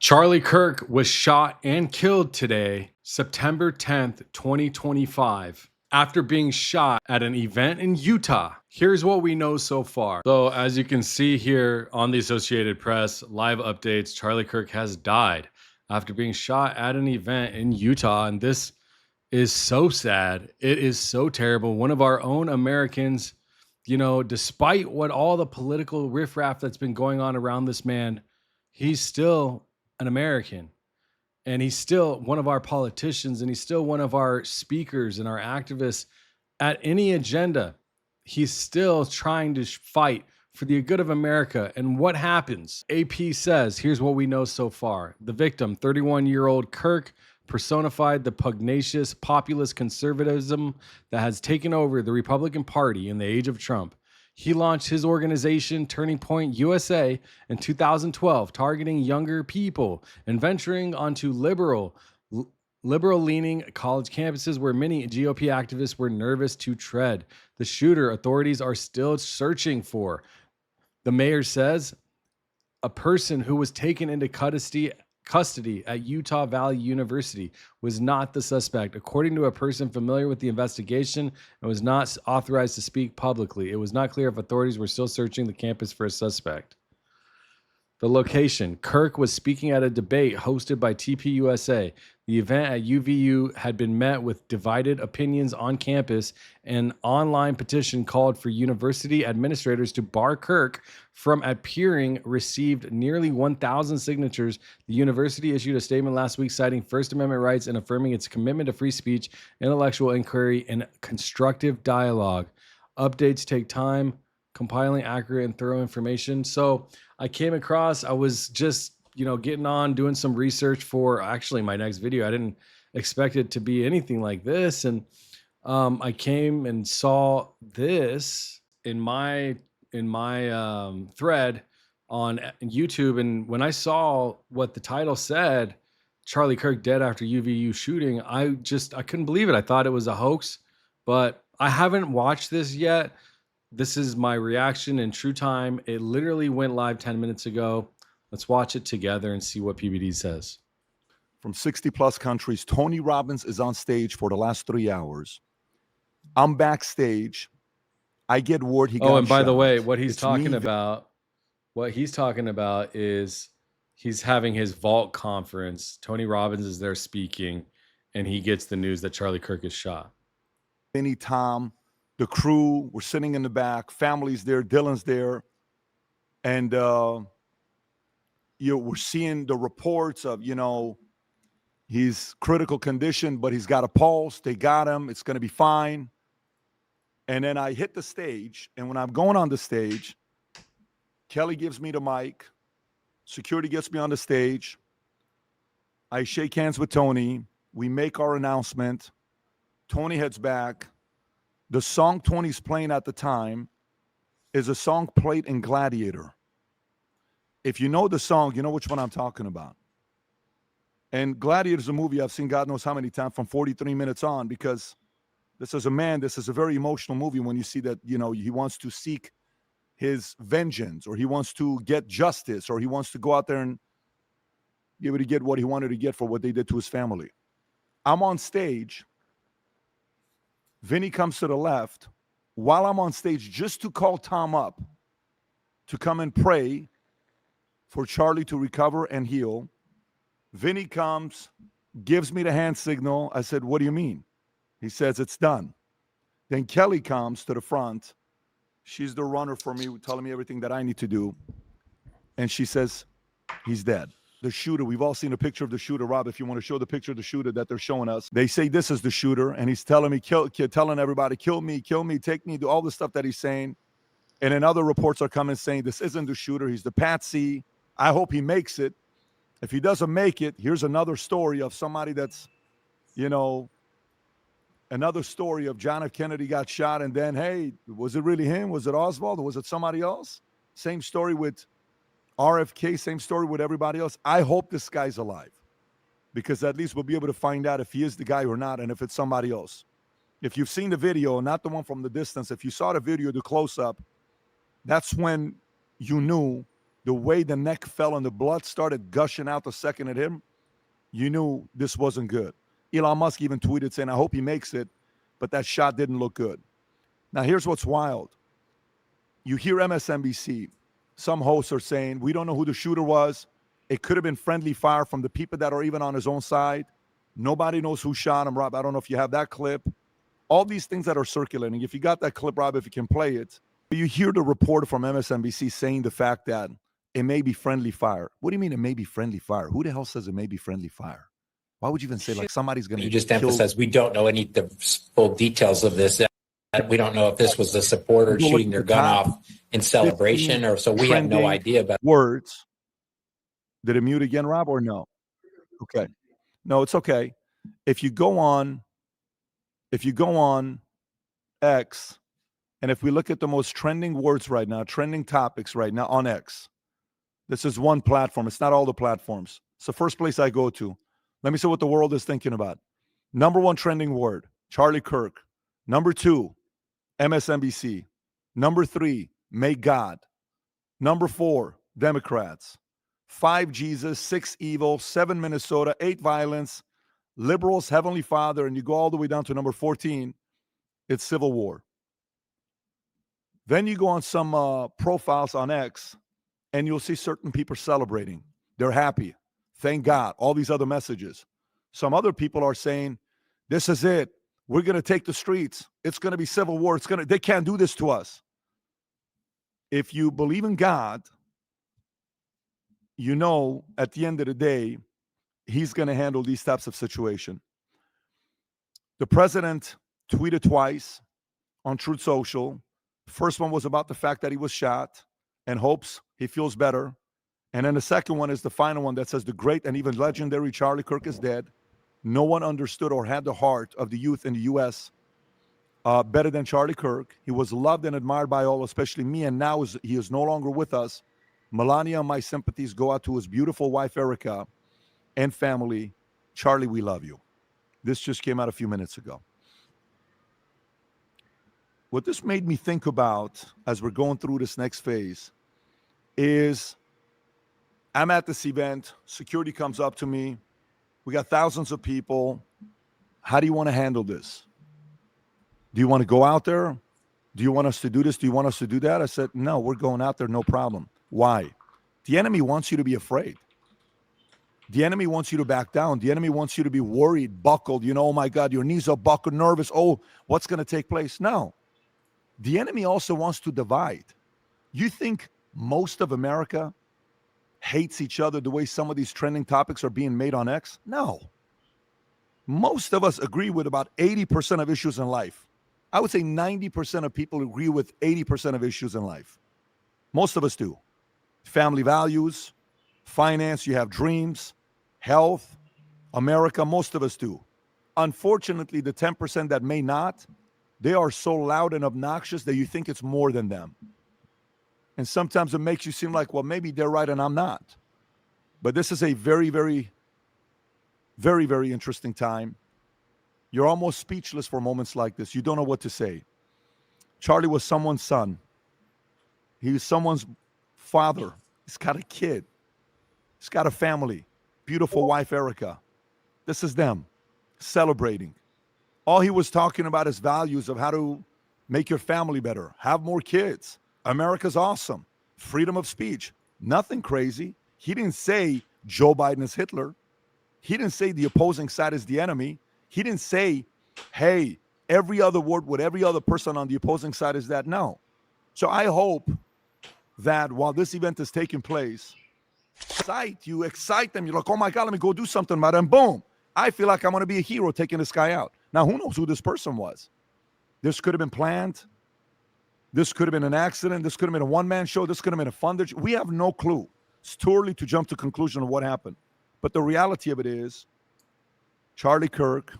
Charlie Kirk was shot and killed today, September 10th, 2025, after being shot at an event in Utah. Here's what we know so far. So, as you can see here on the Associated Press live updates, Charlie Kirk has died after being shot at an event in Utah. And this is so sad. It is so terrible. One of our own Americans, despite what all the political riffraff that's been going on around this man, he's still an American, and he's still one of our politicians, and he's still one of our speakers and our activists at any agenda. He's still trying to fight for the good of America. And what happens? AP says, here's what we know so far. The victim, 31-year-old Kirk, personified the pugnacious populist conservatism that has taken over the Republican Party in the age of Trump. He launched his organization, Turning Point USA, in 2012, targeting younger people and venturing onto liberal-leaning college campuses where many GOP activists were nervous to tread. The shooter, authorities are still searching for. The mayor says a person who was taken into custody at Utah Valley University was not the suspect, according to a person familiar with the investigation, and was not authorized to speak publicly. It was not clear if authorities were still searching the campus for a suspect. The location. Kirk was speaking at a debate hosted by TPUSA. The event at UVU had been met with divided opinions on campus. An online petition called for university administrators to bar Kirk from appearing received nearly 1,000 signatures. The university issued a statement last week citing First Amendment rights and affirming its commitment to free speech, intellectual inquiry, and constructive dialogue. Updates take time, compiling accurate and thorough information. So I was just, getting on, doing some research for actually my next video. I didn't expect it to be anything like this. And I came and saw this in my thread on YouTube. And when I saw what the title said, Charlie Kirk dead after UVU shooting, I couldn't believe it. I thought it was a hoax, but I haven't watched this yet. This is my reaction in true time. It literally went live 10 minutes ago. Let's watch it together and see what PBD says. From 60 plus countries, Tony Robbins is on stage for the last 3 hours. I'm backstage. I get word he got shot. Oh, and by the way, what he's talking about is he's having his vault conference. Tony Robbins is there speaking, and he gets the news that Charlie Kirk is shot. Vinny, Tom, the crew, we're sitting in the back. Family's there. Dylan's there. And, we're seeing the reports of, he's critical condition, but he's got a pulse. They got him. It's going to be fine. And then I hit the stage. And when I'm going on the stage, Kelly gives me the mic. Security gets me on the stage. I shake hands with Tony. We make our announcement. Tony heads back. The song Tony's playing at the time is a song played in Gladiator. If you know the song, you know which one I'm talking about. And Gladiator is a movie I've seen God knows how many times from 43 minutes on, because this is a very emotional movie when you see that, he wants to seek his vengeance, or he wants to get justice, or he wants to go out there and be able to get what he wanted to get for what they did to his family. I'm on stage. Vinny comes to the left while I'm on stage just to call Tom up to come and pray for Charlie to recover and heal. Vinny comes, gives me the hand signal. I said, "What do you mean?" He says, "It's done." Then Kelly comes to the front. She's the runner for me, telling me everything that I need to do. And she says, "He's dead." The shooter, we've all seen a picture of the shooter. Rob, if you want to show the picture of the shooter that they're showing us. They say this is the shooter, and he's telling me, telling everybody, kill me, take me, do all the stuff that he's saying. And then other reports are coming saying this isn't the shooter, he's the patsy. I hope he makes it. If he doesn't make it, here's another story of somebody that's, another story of John F. Kennedy got shot, and then, hey, was it really him? Was it Oswald, or was it somebody else? Same story with RFK, same story with everybody else. I hope this guy's alive, because at least we'll be able to find out if he is the guy or not, and if it's somebody else. If you've seen the video, not the one from the distance, if you saw the video, the close-up, that's when you knew the way the neck fell and the blood started gushing out the second it hit him, you knew this wasn't good. Elon Musk even tweeted saying, I hope he makes it, but that shot didn't look good. Now, here's what's wild. You hear MSNBC. Some hosts are saying, we don't know who the shooter was. It could have been friendly fire from the people that are even on his own side. Nobody knows who shot him, Rob. I don't know if you have that clip. All these things that are circulating. If you got that clip, Rob, if you can play it. You hear the reporter from MSNBC saying the fact that it may be friendly fire. What do you mean it may be friendly fire? Who the hell says it may be friendly fire? Why would you even say like somebody's going to You just kill? emphasize we don't know the full details of this. We don't know if this was the supporter shooting their gun off in celebration, or so we have no idea about words. Did it mute again, Rob, or no? Okay. No, it's okay. If you go on X, and if we look at the most trending words right now, trending topics right now on X, this is one platform. It's not all the platforms. It's the first place I go to. Let me see what the world is thinking about. Number one trending word, Charlie Kirk. Number two, MSNBC. Number three, May God. Number four, Democrats. 5, Jesus. 6, evil. 7, Minnesota. 8, violence. Liberals, Heavenly Father. And you go all the way down to number 14, it's Civil War. Then you go on some profiles on X, and you'll see certain people celebrating. They're happy. Thank God. All these other messages. Some other people are saying, this is it. We're going to take the streets. It's going to be civil war. They can't do this to us. If you believe in God, you know at the end of the day, he's going to handle these types of situations. The president tweeted twice on Truth Social. First one was about the fact that he was shot and hopes he feels better. And then the second one is the final one that says the great and even legendary Charlie Kirk is dead. No one understood or had the heart of the youth in the U.S. Better than Charlie Kirk. He was loved and admired by all, especially me, and now he is no longer with us. Melania, my sympathies go out to his beautiful wife, Erica, and family. Charlie, we love you. This just came out a few minutes ago. What this made me think about as we're going through this next phase is I'm at this event. Security comes up to me. We got thousands of people. How do you want to handle this? Do you want to go out there? Do you want us to do this? Do you want us to do that? I said, no, we're going out there, no problem. Why? The enemy wants you to be afraid. The enemy wants you to back down. The enemy wants you to be worried, buckled. Oh my God, your knees are buckled, nervous. Oh, what's going to take place? No. The enemy also wants to divide. You think most of America hates each other the way some of these trending topics are being made on X? No. Most of us agree with about 80% of issues in life. I would say 90% of people agree with 80% of issues in life. Most of us do. Family values, finance, you have dreams, health, America, most of us do. Unfortunately, the 10% that may not, they are so loud and obnoxious that you think it's more than them. And sometimes it makes you seem like, well, maybe they're right and I'm not. But this is a very, very, very, very interesting time. You're almost speechless for moments like this. You don't know what to say. Charlie was someone's son. He was someone's father. He's got a kid. He's got a family. Beautiful wife, Erica. This is them celebrating. All he was talking about is values of how to make your family better, have more kids. America's awesome. Freedom of speech. Nothing crazy. He didn't say Joe Biden is Hitler. He didn't say the opposing side is the enemy. He didn't say, hey, every other word with every other person on the opposing side is that. No. So I hope that while this event is taking place, you excite them. You're like, oh my God, let me go do something about it. And boom, I feel like I'm going to be a hero taking this guy out. Now, who knows who this person was? This could have been planned. This could have been an accident. This could have been a one-man show. This could have been a funded. We have no clue. It's too early to jump to conclusion of what happened. But the reality of it is, Charlie Kirk,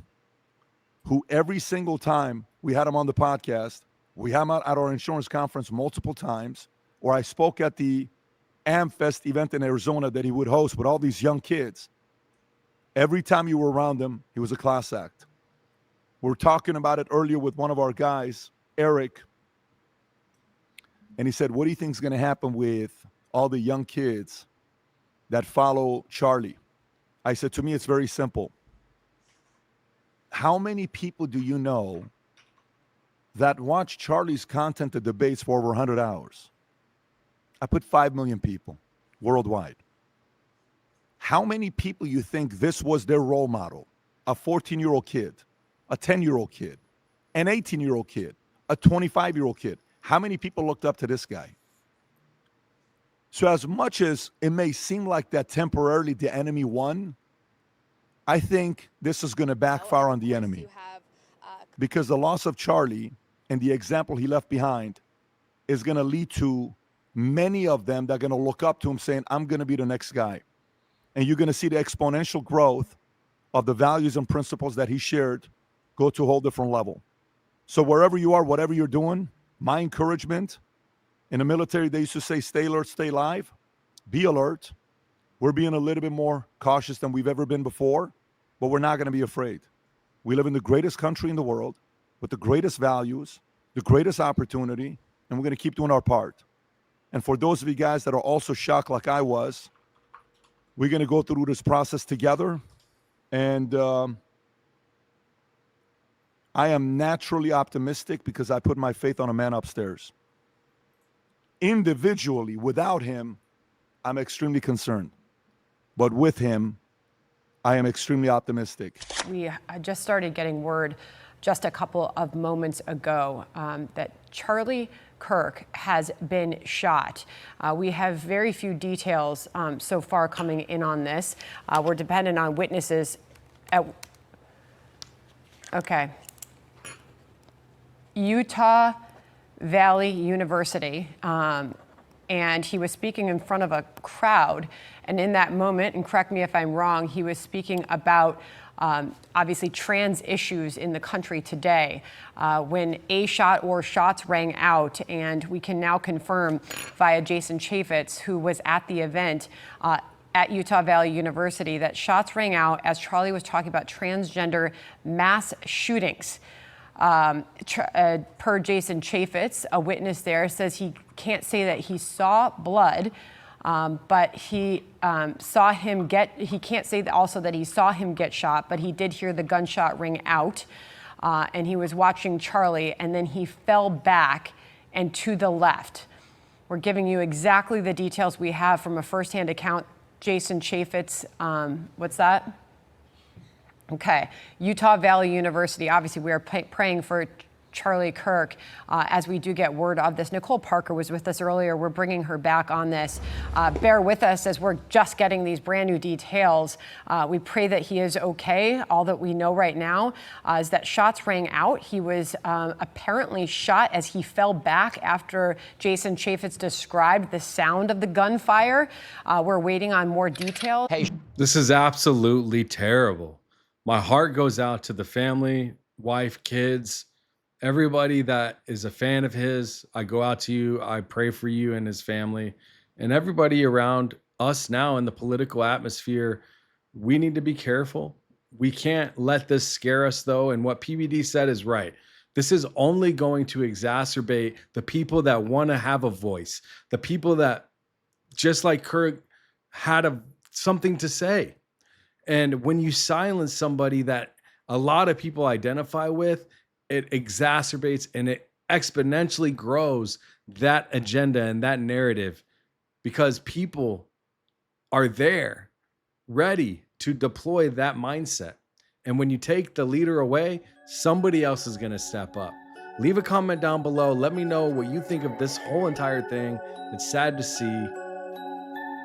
who every single time we had him on the podcast, we had him out at our insurance conference multiple times, or I spoke at the AmFest event in Arizona that he would host with all these young kids. Every time you were around him, he was a class act. We were talking about it earlier with one of our guys, Eric, and he said, what do you think is going to happen with all the young kids that follow Charlie. I said, to me, it's very simple. How many people do you know that watch Charlie's content, the debates, for over 100 hours? I put 5 million people worldwide. How many people you think this was their role model? A 14-year-old kid, a 10-year-old kid, an 18-year-old kid, a 25-year-old kid. How many people looked up to this guy? So as much as it may seem like that temporarily the enemy won, I think this is going to backfire on the enemy. Because the loss of Charlie and the example he left behind is going to lead to many of them that are going to look up to him saying, I'm going to be the next guy. And you're going to see the exponential growth of the values and principles that he shared go to a whole different level. So wherever you are, whatever you're doing, my encouragement, in the military, they used to say, stay alert, stay alive, be alert. We're being a little bit more cautious than we've ever been before, but we're not going to be afraid. We live in the greatest country in the world with the greatest values, the greatest opportunity, and we're going to keep doing our part. And for those of you guys that are also shocked like I was, we're going to go through this process together. And I am naturally optimistic because I put my faith on a man upstairs. Individually, without him, I'm extremely concerned. But with him, I am extremely optimistic. We just started getting word just a couple of moments ago that Charlie Kirk has been shot. We have very few details so far coming in on this. We're dependent on witnesses okay. Utah Valley University, and he was speaking in front of a crowd. And in that moment, and correct me if I'm wrong, he was speaking about obviously trans issues in the country today. When a shot or shots rang out, and we can now confirm via Jason Chaffetz, who was at the event at Utah Valley University, that shots rang out as Charlie was talking about transgender mass shootings. Per Jason Chaffetz, a witness there, says he can't say that he saw blood, but he saw him he can't say that also that he saw him get shot, but he did hear the gunshot ring out, and he was watching Charlie, and then he fell back and to the left. We're giving you exactly the details we have from a firsthand account. Jason Chaffetz, what's that? Okay, Utah Valley University. Obviously, we are praying for Charlie Kirk as we do get word of this. Nicole Parker was with us earlier. We're bringing her back on this. Bear with us as we're just getting these brand new details. We pray that he is okay. All that we know right now is that shots rang out. He was apparently shot as he fell back after Jason Chaffetz described the sound of the gunfire. We're waiting on more details. Hey, This is absolutely terrible. My heart goes out to the family, wife, kids, everybody that is a fan of his. I go out to you. I pray for you and his family, and everybody around us now in the political atmosphere. We need to be careful. We can't let this scare us, though. And what PBD said is right. This is only going to exacerbate the people that want to have a voice, the people that, just like Kirk, had something to say. And when you silence somebody that a lot of people identify with, it exacerbates and it exponentially grows that agenda and that narrative, because people are there ready to deploy that mindset. And when you take the leader away, somebody else is going to step up. Leave a comment down below. Let me know what you think of this whole entire thing. It's sad to see.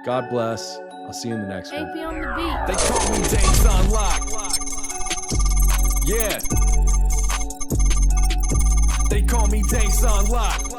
God bless. I'll see you in the next one. AP on the beat. They call me Days Unlocked. Yeah. They call me Days Unlocked.